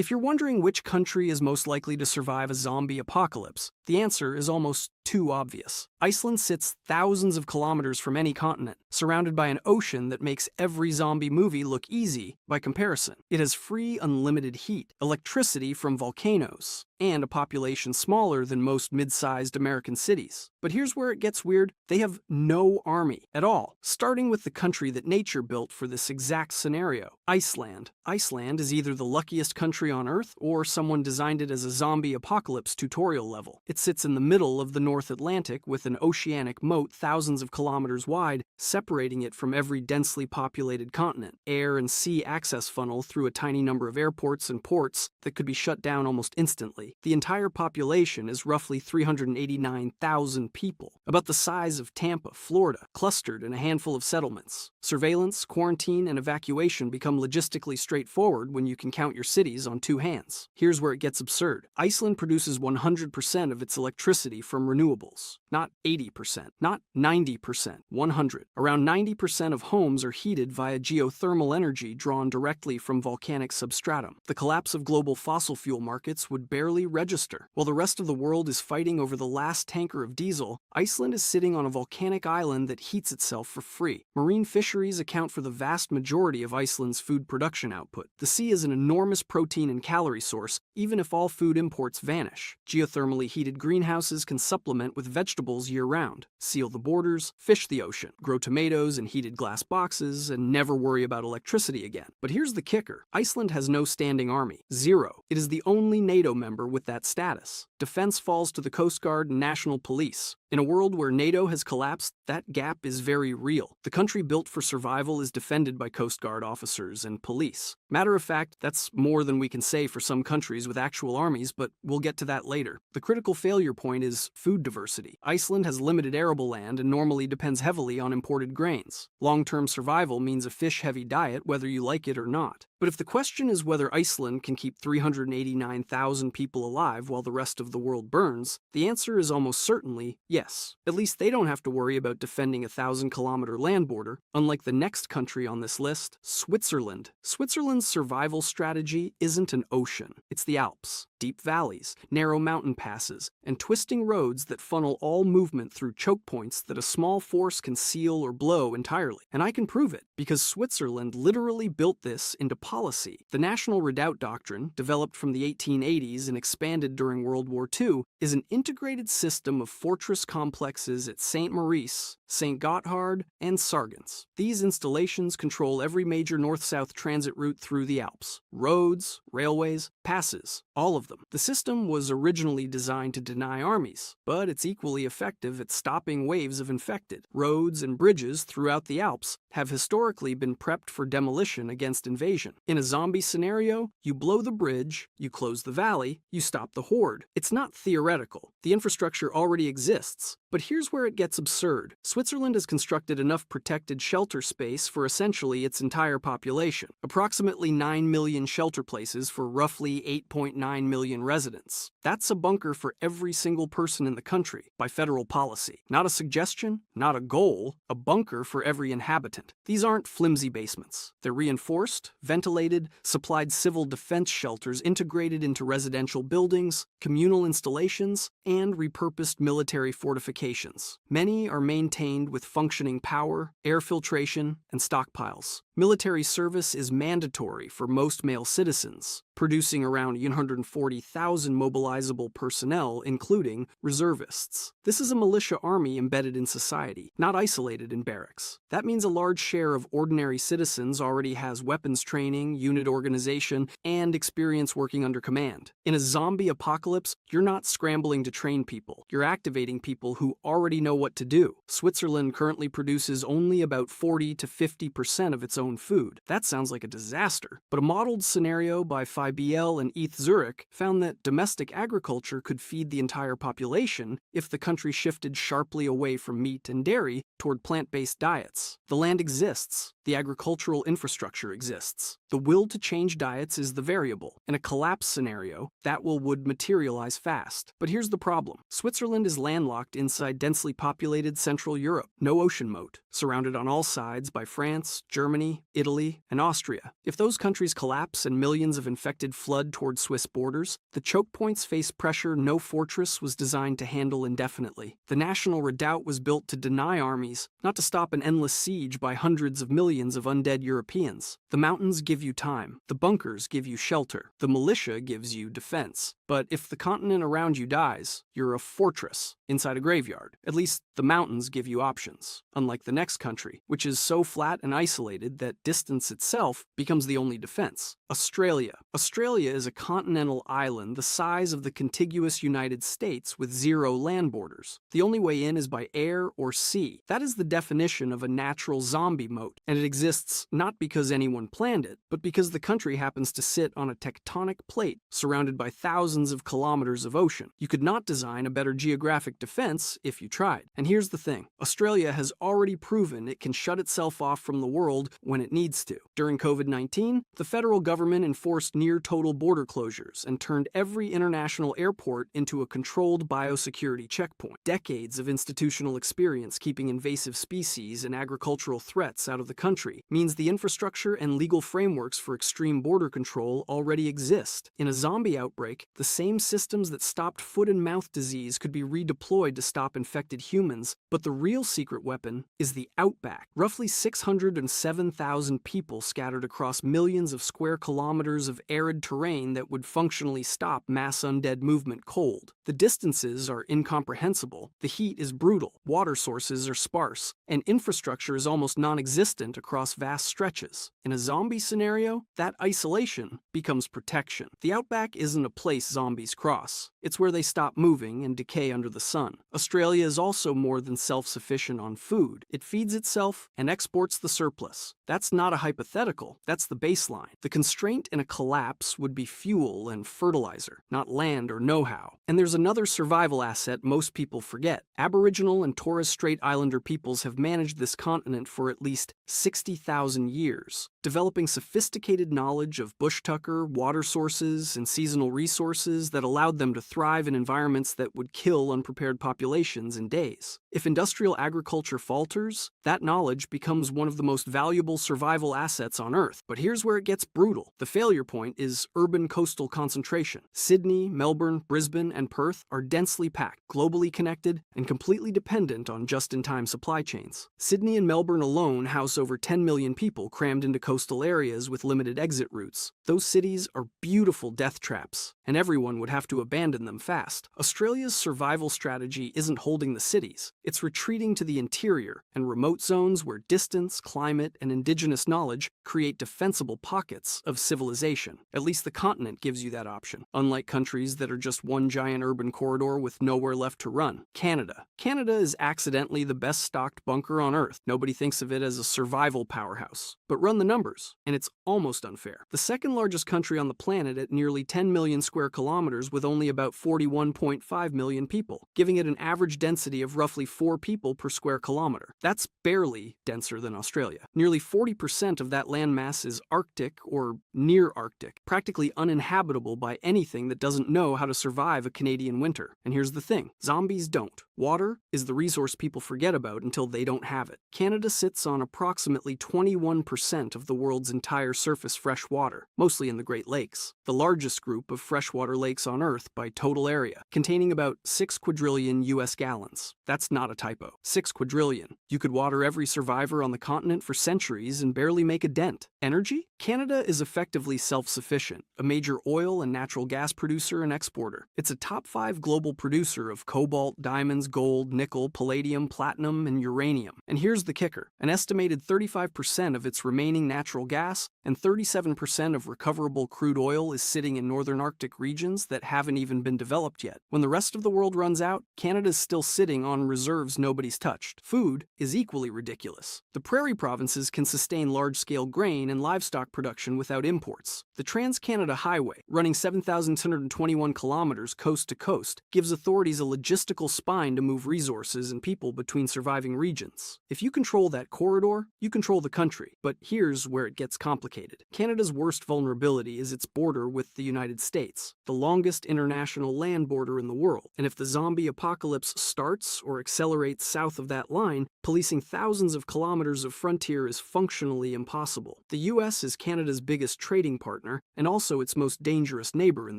If you're wondering which country is most likely to survive a zombie apocalypse, the answer is almost too obvious. Iceland sits thousands of kilometers from any continent, surrounded by an ocean that makes every zombie movie look easy by comparison. It has free, unlimited heat, electricity from volcanoes, and a population smaller than most mid-sized American cities. But here's where it gets weird. They have no army at all, starting with the country that nature built for this exact scenario, Iceland. Iceland is either the luckiest country on Earth or someone designed it as a zombie apocalypse tutorial level. It sits in the middle of the North Atlantic with an oceanic moat thousands of kilometers wide, separating it from every densely populated continent. Air and sea access funnel through a tiny number of airports and ports that could be shut down almost instantly. The entire population is roughly 389,000 people, about the size of Tampa, Florida, clustered in a handful of settlements. Surveillance, quarantine, and evacuation become logistically straightforward when you can count your cities on two hands. Here's where it gets absurd. Iceland produces 100% of its electricity from renewables. Not 80%, not 90%, 100. Around 90% of homes are heated via geothermal energy drawn directly from volcanic substratum. The collapse of global fossil fuel markets would barely register. While the rest of the world is fighting over the last tanker of diesel, Iceland is sitting on a volcanic island that heats itself for free. Marine fisheries account for the vast majority of Iceland's food production output. The sea is an enormous protein and calorie source, even if all food imports vanish. Geothermally heated greenhouses can supplement with vegetables year-round, seal the borders, fish the ocean, grow tomatoes in heated glass boxes, and never worry about electricity again. But here's the kicker. Iceland has no standing army. Zero. It is the only NATO member with that status. Defense falls to the Coast Guard and National Police. In a world where NATO has collapsed, that gap is very real. The country built for survival is defended by Coast Guard officers and police. Matter of fact, that's more than we can say for some countries with actual armies, but we'll get to that later. The critical failure point is food diversity. Iceland has limited arable land and normally depends heavily on imported grains. Long-term survival means a fish-heavy diet whether you like it or not. But if the question is whether Iceland can keep 389,000 people alive while the rest of the world burns, the answer is almost certainly yes. At least they don't have to worry about defending a 1,000-kilometer land border, unlike the next country on this list, Switzerland. Switzerland's survival strategy isn't an ocean. It's the Alps. Deep valleys, narrow mountain passes, and twisting roads that funnel all movement through choke points that a small force can seal or blow entirely. And I can prove it, because Switzerland literally built this into policy. The National Redoubt Doctrine, developed from the 1880s and expanded during World War II, is an integrated system of fortress complexes at St. Maurice, St. Gotthard, and Sargans. These installations control every major north-south transit route through the Alps. Roads, railways, passes, all of them. The system was originally designed to deny armies, but it's equally effective at stopping waves of infected. Roads and bridges throughout the Alps have historically been prepped for demolition against invasion. In a zombie scenario, you blow the bridge, you close the valley, you stop the horde. It's not theoretical. The infrastructure already exists. But here's where it gets absurd. Switzerland has constructed enough protected shelter space for essentially its entire population. Approximately 9 million shelter places for roughly 8.9 million residents. That's a bunker for every single person in the country, by federal policy. Not a suggestion, not a goal, a bunker for every inhabitant. These aren't flimsy basements. They're reinforced, ventilated, supplied civil defense shelters integrated into residential buildings, communal installations, and repurposed military fortifications. Many are maintained with functioning power, air filtration, and stockpiles. Military service is mandatory for most male citizens, producing around 140,000 mobilizable personnel, including reservists. This is a militia army embedded in society, not isolated in barracks. That means a large share of ordinary citizens already has weapons training, unit organization, and experience working under command. In a zombie apocalypse, you're not scrambling to train people. You're activating people who already know what to do. Switzerland currently produces only about 40 to 50% of its own food. That sounds like a disaster. But a modeled scenario by FIBL and ETH Zurich found that domestic agriculture could feed the entire population if the country shifted sharply away from meat and dairy toward plant-based diets. The land exists. The agricultural infrastructure exists. The will to change diets is the variable. In a collapse scenario, that will would materialize fast. But here's the problem. Switzerland is landlocked inside densely populated Central Europe, no ocean moat, surrounded on all sides by France, Germany, Italy, and Austria. If those countries collapse and millions of infected flood toward Swiss borders, the choke points face pressure no fortress was designed to handle indefinitely. The National Redoubt was built to deny armies, not to stop an endless siege by hundreds of millions of undead Europeans. The mountains give you time. The bunkers give you shelter. The militia gives you defense. But if the continent around you dies, you're a fortress inside a graveyard. At least the mountains give you options, unlike the next country, which is so flat and isolated that distance itself becomes the only defense. Australia. Australia is a continental island the size of the contiguous United States with zero land borders. The only way in is by air or sea. That is the definition of a natural zombie moat, and it exists not because anyone planned it, but because the country happens to sit on a tectonic plate surrounded by thousands of kilometers of ocean. You could not design a better geographic defense if you tried. And here's the thing. Australia has already proven it can shut itself off from the world when it needs to. During COVID-19, the federal government enforced near-total border closures and turned every international airport into a controlled biosecurity checkpoint. Decades of institutional experience keeping invasive species and agricultural threats out of the country means the infrastructure and legal frameworks for extreme border control already exist. In a zombie outbreak, the same systems that stopped foot and mouth disease could be redeployed to stop infected humans, but the real secret weapon is the outback. Roughly 607,000 people scattered across millions of square kilometers of arid terrain that would functionally stop mass undead movement cold. The distances are incomprehensible, the heat is brutal, water sources are sparse, and infrastructure is almost non-existent across vast stretches. In a zombie scenario, that isolation becomes protection. The outback isn't a place zombies cross. It's where they stop moving and decay under the sun. Australia is also more than self-sufficient on food. It feeds itself and exports the surplus. That's not a hypothetical, that's the baseline. The constraint in a collapse would be fuel and fertilizer, not land or know-how. And there's another survival asset most people forget. Aboriginal and Torres Strait Islander peoples have managed this continent for at least 60,000 years, developing sophisticated knowledge of bush tucker, water sources, and seasonal resources that allowed them to thrive in environments that would kill unprepared populations in days. If industrial agriculture falters, that knowledge becomes one of the most valuable survival assets on Earth. But here's where it gets brutal. The failure point is urban coastal concentration. Sydney, Melbourne, Brisbane, and Perth are densely packed, globally connected, and completely dependent on just-in-time supply chains. Sydney and Melbourne alone house over 10 million people crammed into coastal areas with limited exit routes. Those cities are beautiful death traps, and everyone would have to abandon them fast. Australia's survival strategy isn't holding the cities. It's retreating to the interior and remote zones where distance, climate, and indigenous knowledge create defensible pockets of civilization. At least the continent gives you that option, unlike countries that are just one giant urban corridor with nowhere left to run. Canada. Canada is accidentally the best-stocked bunker on Earth. Nobody thinks of it as a survival powerhouse. But run the numbers, and it's almost unfair. The second largest country on the planet at nearly 10 million square kilometers with only about 41.5 million people, giving it an average density of roughly 4 people per square kilometer. That's barely denser than Australia. Nearly 40% of that landmass is Arctic or near Arctic, practically uninhabitable by anything that doesn't know how to survive a Canadian winter. And here's the thing, zombies don't. Water is the resource people forget about until they don't have it. Canada sits on approximately 21% of the world's entire surface fresh water, mostly in the Great Lakes, the largest group of freshwater lakes on Earth by total area, containing about 6 quadrillion US gallons. That's not a typo. 6 quadrillion. You could water every survivor on the continent for centuries and barely make a dent. Energy? Canada is effectively self-sufficient, a major oil and natural gas producer and exporter. It's a top 5 global producer of cobalt, diamonds, gold, nickel, palladium, platinum, and uranium. And here's the kicker. An estimated 35% of its remaining natural gas and 37% of recoverable crude oil is sitting in northern Arctic regions that haven't even been developed yet. When the rest of the world runs out, Canada's still sitting on reserves nobody's touched. Food is equally ridiculous. The prairie provinces can sustain large-scale grain and livestock production without imports. The Trans-Canada Highway, running 7,221 kilometers coast to coast, gives authorities a logistical spine to move resources and people between surviving regions. If you control that corridor, you control the country. But here's where it gets complicated. Canada's worst vulnerability is its border with the United States, the longest international land border in the world. And if the zombie apocalypse starts or accelerates south of that line, policing thousands of kilometers of frontier is functionally impossible. The US is Canada's biggest trading partner and also its most dangerous neighbor in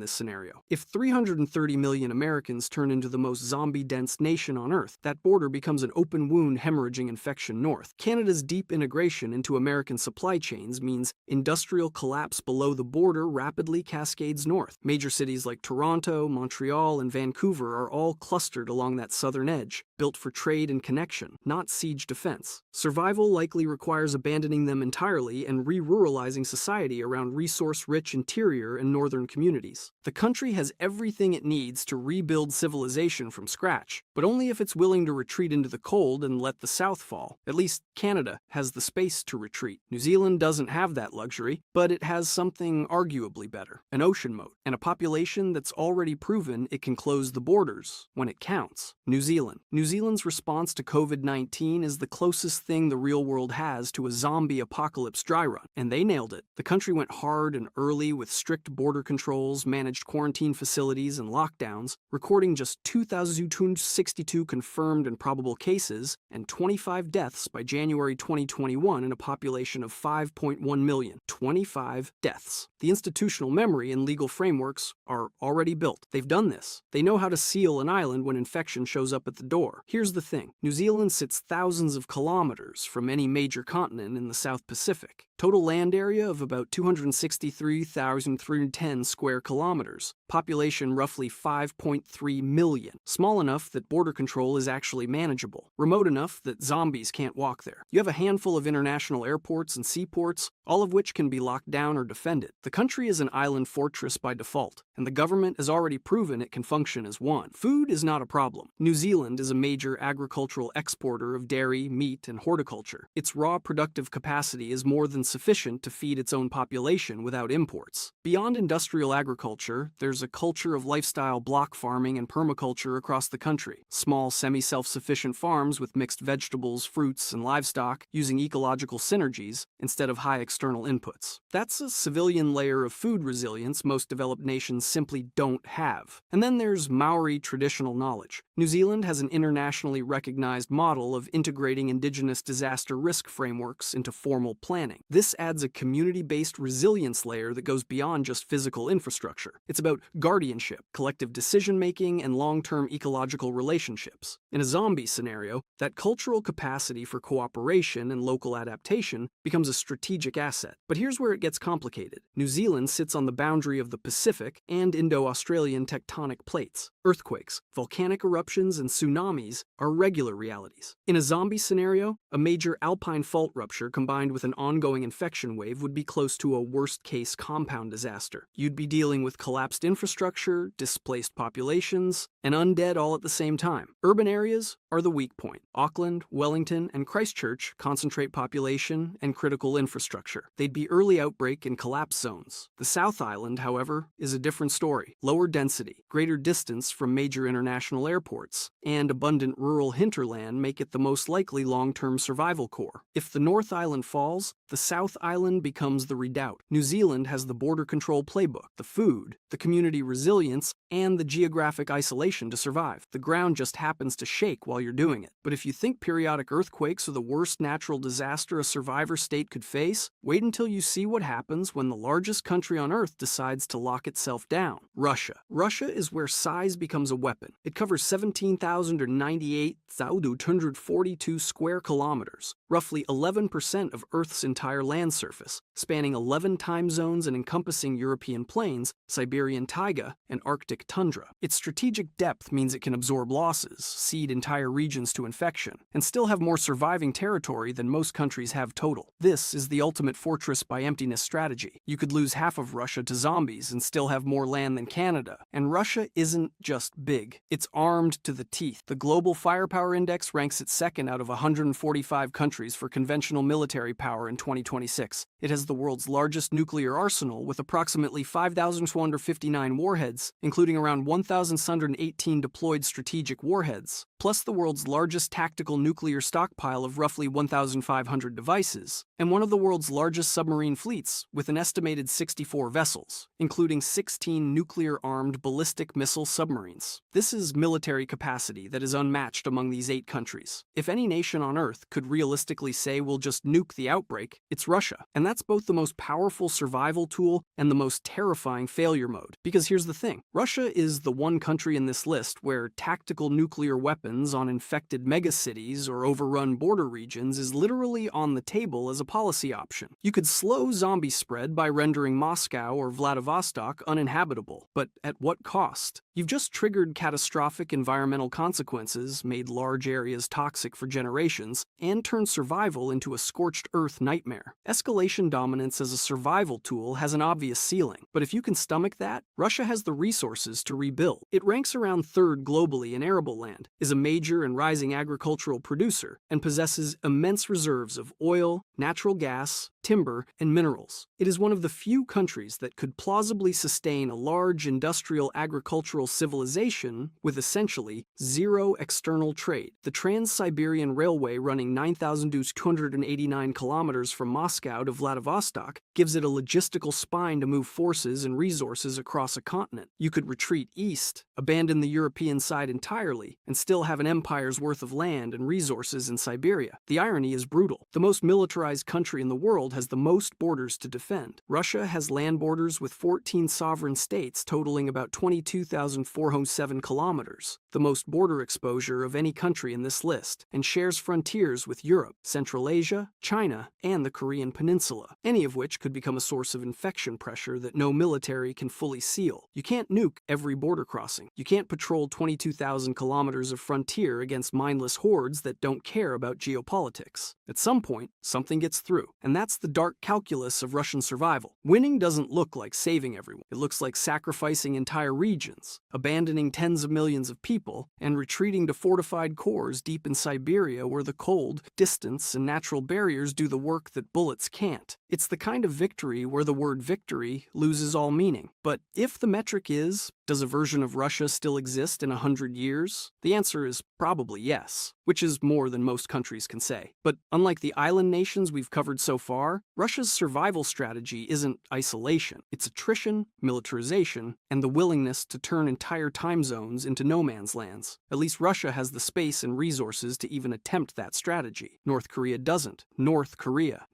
this scenario. If 330 million Americans turn into the most zombie-dense nation on Earth, that border becomes an open wound hemorrhaging infection north. Canada's deep integration into American supply chains means industrial collapse below the border rapidly cascades north. Major cities like Toronto, Montreal, and Vancouver are all clustered along that southern edge, built for trade and connection, not siege defense. Survival likely requires abandoning them entirely and re-ruralizing society around resource-rich interior and northern communities. The country has everything it needs to rebuild civilization from scratch, but only if it's willing to retreat into the cold and let the south fall. At least Canada has the space to retreat. New Zealand doesn't have that luxury, but it has something arguably better: an ocean moat, and a population that's already proven it can close the borders when it counts. New Zealand. New Zealand's response to COVID-19 is the closest thing the real world has to a zombie apocalypse dry run, and they nailed it. The country went hard and early with strict border controls, managed quarantine facilities, and lockdowns, recording just 2,262 confirmed and probable cases and 25 deaths by January 2021 in a population of 5.1 million. 25 deaths. The institutional memory and legal frameworks are already built. They've done this. They know how to seal an island when infection shows up at the door. Here's the thing: New Zealand sits thousands of kilometers from any major continent in the South Pacific. Total land area of about 263,310 square kilometers. Population roughly 5.3 million. Small enough that border control is actually manageable. Remote enough that zombies can't walk there. You have a handful of international airports and seaports, all of which can be locked down or defended. The country is an island fortress by default, and the government has already proven it can function as one. Food is not a problem. New Zealand is a major agricultural exporter of dairy, meat, and horticulture. Its raw productive capacity is more than sufficient to feed its own population without imports. Beyond industrial agriculture, there's a culture of lifestyle block farming and permaculture across the country. Small, semi-self-sufficient farms with mixed vegetables, fruits, and livestock using ecological synergies instead of high external inputs. That's a civilian layer of food resilience most developed nations simply don't have. And then there's Maori traditional knowledge. New Zealand has an internationally recognized model of integrating indigenous disaster risk frameworks into formal planning. This adds a community-based resilience layer that goes beyond just physical infrastructure. It's about guardianship, collective decision-making, and long-term ecological relationships. In a zombie scenario, that cultural capacity for cooperation and local adaptation becomes a strategic asset. But here's where it gets complicated. New Zealand sits on the boundary of the Pacific and Indo-Australian tectonic plates. Earthquakes, volcanic eruptions, and tsunamis are regular realities. In a zombie scenario, a major alpine fault rupture combined with an ongoing infection wave would be close to a worst-case compound disaster. You'd be dealing with collapsed infrastructure, displaced populations, and undead all at the same time. Urban areas are the weak point. Auckland, Wellington, and Christchurch concentrate population and critical infrastructure. They'd be early outbreak and collapse zones. The South Island, however, is a different story. Lower density, greater distance from major international airports, and abundant rural hinterland make it the most likely long-term survival core. If the North Island falls, the South Island becomes the redoubt. New Zealand has the border control playbook, the food, the community resilience, and the geographic isolation to survive. The ground just happens to shake while you're doing it. But if you think periodic earthquakes are the worst natural disaster a survivor state could face, wait until you see what happens when the largest country on Earth decides to lock itself down. Russia. Russia is where size becomes a weapon. It covers 17,098,242 square kilometers, roughly 11% of Earth's entire land surface, spanning 11 time zones and encompassing European plains, Siberian taiga, and Arctic tundra. Its strategic depth means it can absorb losses, seed entire regions to infection, and still have more surviving territory than most countries have total. This is the ultimate fortress by emptiness strategy. You could lose half of Russia to zombies and still have more land than Canada. And Russia isn't just big. It's armed to the teeth. The Global Firepower Index ranks it second out of 145 countries countries for conventional military power in 2026. It has the world's largest nuclear arsenal with approximately 5,459 warheads, including around 1,618 deployed strategic warheads, plus the world's largest tactical nuclear stockpile of roughly 1,500 devices, and one of the world's largest submarine fleets with an estimated 64 vessels, including 16 nuclear-armed ballistic missile submarines. This is military capacity that is unmatched among these 8 countries. If any nation on Earth could realistically say we'll just nuke the outbreak, it's Russia. And that's both the most powerful survival tool and the most terrifying failure mode. Because here's the thing, Russia is the one country in this list where tactical nuclear weapons on infected megacities or overrun border regions is literally on the table as a policy option. You could slow zombie spread by rendering Moscow or Vladivostok uninhabitable, but at what cost? You've just triggered catastrophic environmental consequences, made large areas toxic for generations, and turned survival into a scorched earth nightmare. Escalation dominance as a survival tool has an obvious ceiling, but if you can stomach that, Russia has the resources to rebuild. It ranks around 3rd globally in arable land, is a major and rising agricultural producer, and possesses immense reserves of oil, natural gas, timber, and minerals. It is one of the few countries that could plausibly sustain a large industrial agricultural civilization with essentially zero external trade. The Trans-Siberian Railway, running 9,289 kilometers from Moscow to Vladivostok, gives it a logistical spine to move forces and resources across a continent. You could retreat east, abandon the European side entirely, and still have an empire's worth of land and resources in Siberia. The irony is brutal. The most militarized country in the world has the most borders to defend. Russia has land borders with 14 sovereign states totaling about 22,407 kilometers, the most border exposure of any country in this list, and shares frontiers with Europe, Central Asia, China, and the Korean Peninsula, any of which could become a source of infection pressure that no military can fully seal. You can't nuke every border crossing. You can't patrol 22,000 kilometers of frontier against mindless hordes that don't care about geopolitics. At some point, something gets through, and that's the dark calculus of Russian survival. Winning doesn't look like saving everyone. It looks like sacrificing entire regions, abandoning tens of millions of people, and retreating to fortified cores deep in Siberia where the cold, distance, and natural barriers do the work that bullets can't. It's the kind of victory where the word victory loses all meaning. But if the metric is, does a version of Russia still exist in 100 years? The answer is probably yes, which is more than most countries can say. But unlike the island nations we've covered so far, Russia's survival strategy isn't isolation. It's attrition, militarization, and the willingness to turn entire time zones into no man's lands. At least Russia has the space and resources to even attempt that strategy. North Korea doesn't. North Korea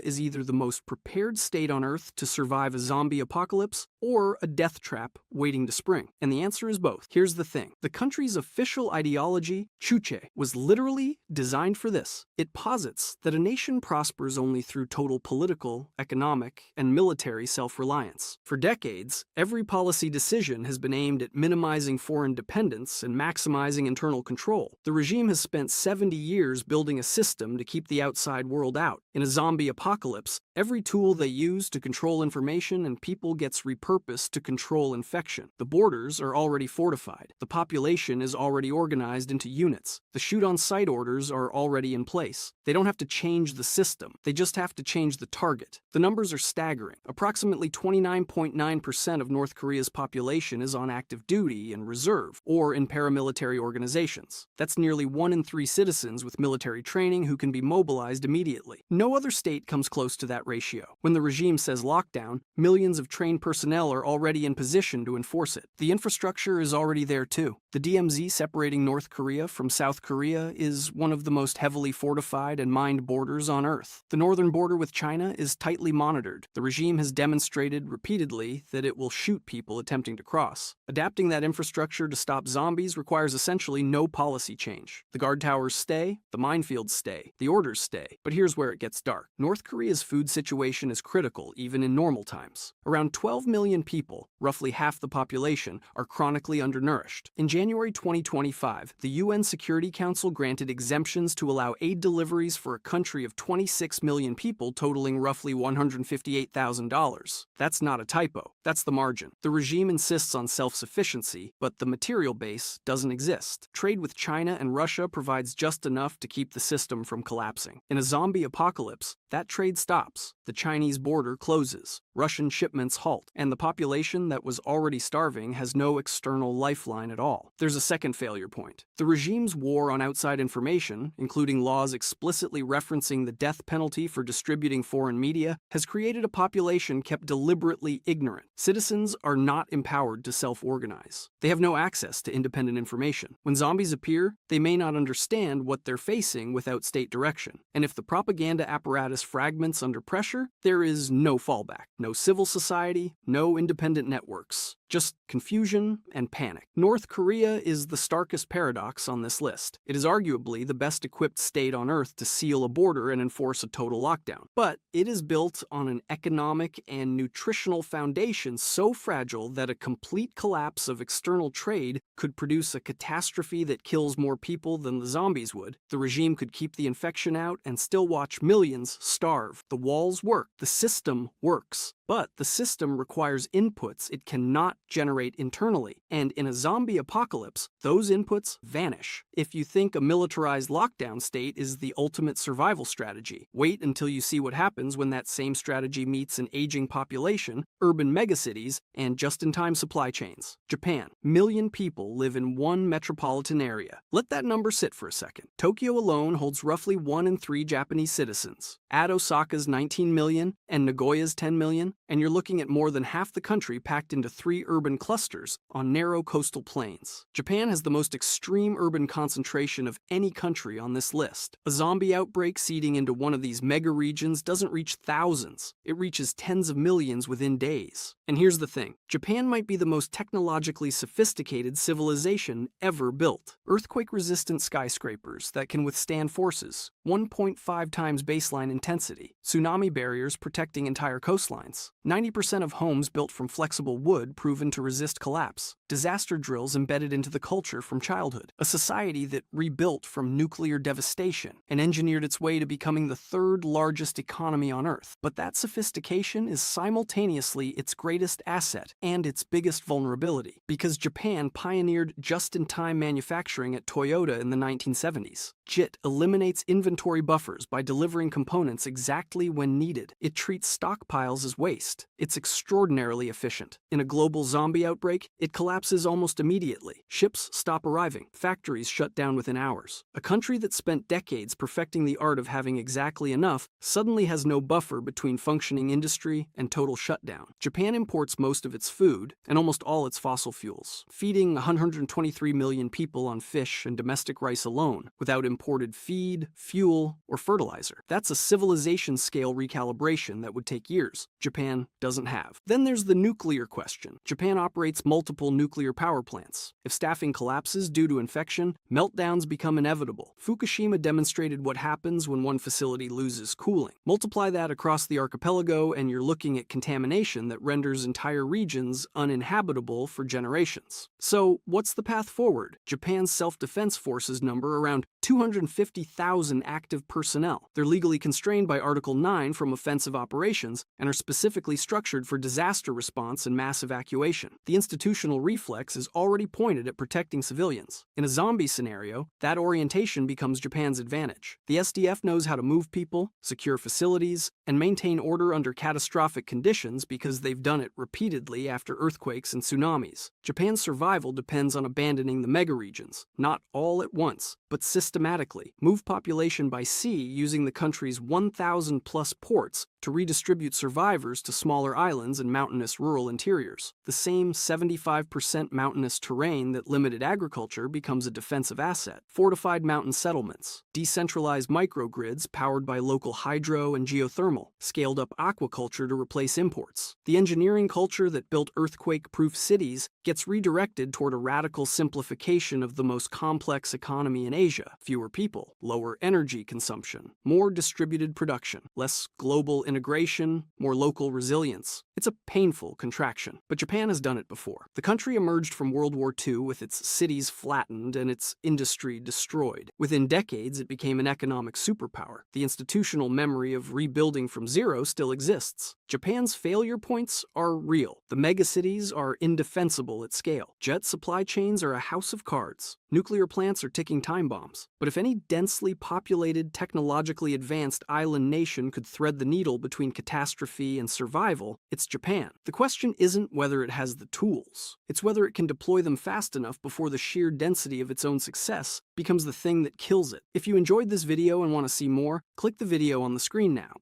is either the most prepared state on Earth to survive a zombie apocalypse or a death trap waiting to spring. And the answer is both. Here's the thing. The country's official ideology, Chuche, was literally designed for this. It posits that a nation prospers only through total political, economic, and military self-reliance. For decades, every policy decision has been aimed at minimizing foreign dependence and maximizing internal control. The regime has spent 70 years building a system to keep the outside world out. In a zombie apocalypse, every tool they use to control information and people gets repurposed to control infection. The borders are already fortified. The population is already organized into units. The shoot-on-sight orders are already in place. They don't have to change the system. They just have to change the target. The numbers are staggering. Approximately 29.9% of North Korea's population is on active duty and reserve, or in paramilitary organizations. That's nearly 1 in 3 citizens with military training who can be mobilized immediately. No other state comes close to that ratio. When the regime says lockdown, millions of trained personnel are already in position to enforce it. The infrastructure is already there too. The DMZ separating North Korea from South Korea is one of the most heavily fortified and mined borders on Earth. The northern border with China is tightly monitored. The regime has demonstrated repeatedly that it will shoot people attempting to cross. Adapting that infrastructure to stop zombies requires essentially no policy change. The guard towers stay, the minefields stay, the orders stay. But here's where it gets dark. North Korea's food situation is critical even in normal times. Around 12 million people, roughly half the population, are chronically undernourished. In January 2025, the UN Security Council granted exemptions to allow aid deliveries for a country of 26 million people totaling roughly $158,000. That's not a typo, that's the margin. The regime insists on self-sufficiency, but the material base doesn't exist. Trade with China and Russia provides just enough to keep the system from collapsing. In a zombie apocalypse, that trade stops. The Chinese border closes, Russian shipments halt, and the population that was already starving has no external lifeline at all. There's a second failure point. The regime's war on outside information, including laws explicitly referencing the death penalty for distributing foreign media, has created a population kept deliberately ignorant. Citizens are not empowered to self-organize. They have no access to independent information. When zombies appear, they may not understand what they're facing without state direction. And if the propaganda apparatus fragments under pressure, there is no fallback, no civil society, no independent networks. Just confusion and panic. North Korea is the starkest paradox on this list. It is arguably the best equipped state on Earth to seal a border and enforce a total lockdown. But it is built on an economic and nutritional foundation so fragile that a complete collapse of external trade could produce a catastrophe that kills more people than the zombies would. The regime could keep the infection out and still watch millions starve. The walls work. The system works. But the system requires inputs it cannot generate internally, and in a zombie apocalypse, those inputs vanish. If you think a militarized lockdown state is the ultimate survival strategy, wait until you see what happens when that same strategy meets an aging population, urban megacities, and just-in-time supply chains. Japan. Million people live in one metropolitan area. Let that number sit for a second. Tokyo alone holds roughly 1 in 3 Japanese citizens. Add Osaka's 19 million and Nagoya's 10 million, and you're looking at more than half the country packed into 3 urban clusters on narrow coastal plains. Japan has the most extreme urban concentration of any country on this list. A zombie outbreak seeding into one of these mega regions doesn't reach thousands. It reaches tens of millions within days. And here's the thing. Japan might be the most technologically sophisticated civilization ever built. Earthquake-resistant skyscrapers that can withstand forces 1.5 times baseline intensity, tsunami barriers protecting entire coastlines, 90% of homes built from flexible wood proven to resist collapse, disaster drills embedded into the culture from childhood, a society that rebuilt from nuclear devastation and engineered its way to becoming the 3rd largest economy on Earth. But that sophistication is simultaneously its greatest asset and its biggest vulnerability, because Japan pioneered just-in-time manufacturing at Toyota in the 1970s. JIT eliminates inventory buffers by delivering components exactly when needed. It treats stockpiles as waste. It's extraordinarily efficient. In a global zombie outbreak, it collapses almost immediately. Ships stop arriving. Factories shut down within hours. A country that spent decades perfecting the art of having exactly enough suddenly has no buffer between functioning industry and total shutdown. Japan imports most of its food and almost all its fossil fuels, feeding 123 million people on fish and domestic rice alone, without imported feed, fuel, or fertilizer. That's a civilization-scale recalibration that would take years. Japan doesn't have. Then there's the nuclear question. Japan operates multiple nuclear power plants. If staffing collapses due to infection, meltdowns become inevitable. Fukushima demonstrated what happens when one facility loses cooling. Multiply that across the archipelago and you're looking at contamination that renders entire regions uninhabitable for generations. So, what's the path forward? Japan's self-defense forces number around 250,000 active personnel. They're legally constrained by Article 9 from offensive operations and are specifically structured for disaster response and mass evacuation. The institutional reflex is already pointed at protecting civilians. In a zombie scenario, that orientation becomes Japan's advantage. The SDF knows how to move people, secure facilities, and maintain order under catastrophic conditions because they've done it repeatedly after earthquakes and tsunamis. Japan's survival depends on abandoning the megaregions, not all at once, but systematically. Move population by sea using the country's 1,000-plus ports to redistribute survivors to smaller islands and mountainous rural interiors. The same 75% mountainous terrain that limited agriculture becomes a defensive asset. Fortified mountain settlements, decentralized microgrids powered by local hydro and geothermal normal, scaled up aquaculture to replace imports. The engineering culture that built earthquake-proof cities gets redirected toward a radical simplification of the most complex economy in Asia. Fewer people, lower energy consumption, more distributed production, less global integration, more local resilience. It's a painful contraction, but Japan has done it before. The country emerged from World War II with its cities flattened and its industry destroyed. Within decades, it became an economic superpower. The institutional memory of rebuilding from zero still exists. Japan's failure points are real. The megacities are indefensible at scale. Jet supply chains are a house of cards. Nuclear plants are ticking time bombs. But if any densely populated, technologically advanced island nation could thread the needle between catastrophe and survival, it's Japan. The question isn't whether it has the tools. It's whether it can deploy them fast enough before the sheer density of its own success becomes the thing that kills it. If you enjoyed this video and want to see more, click the video on the screen now.